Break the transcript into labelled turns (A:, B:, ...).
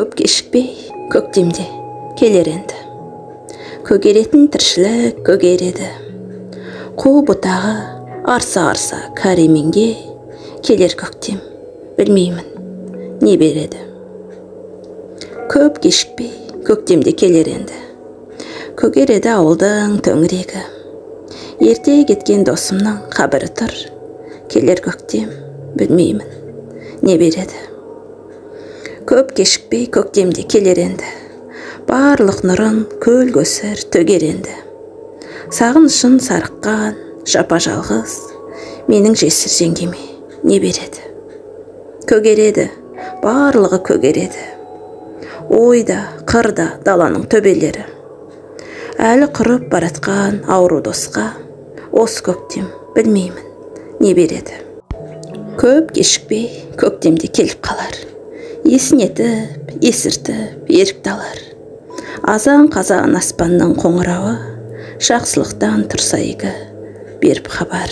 A: Көп кешікпей көктемде келер енді. Көгеретін тіршілік көгереді. Қу бұтағы арса-арса кәременге келер көктем, білмеймін не береді. Көп кешікпей көктемде келер енді. Көгереді ауылдың төңірегі. Ерте кеткен досымның қабірі тұр. Келер көктем, білмеймін не береді. Көп кешікпей көктемде келер енді. Барлық нұрын көл көсір төгер енді. Сағынышын сарыққан жапа жалғыз менің жесір жеңгеме не береді. Көгереді, барлығы көгереді. Ойда, қырда даланың төбелері. Әлі құрып баратқан ауру досқа осы көктем білмеймін не береді. Көп кешікпей көктемде келіп қалар. Есінетіп, есіртіп, ерікті алар. Азан-қазан аспанның қоңырауы, жақсылықтан тұрса игі беріп хабар.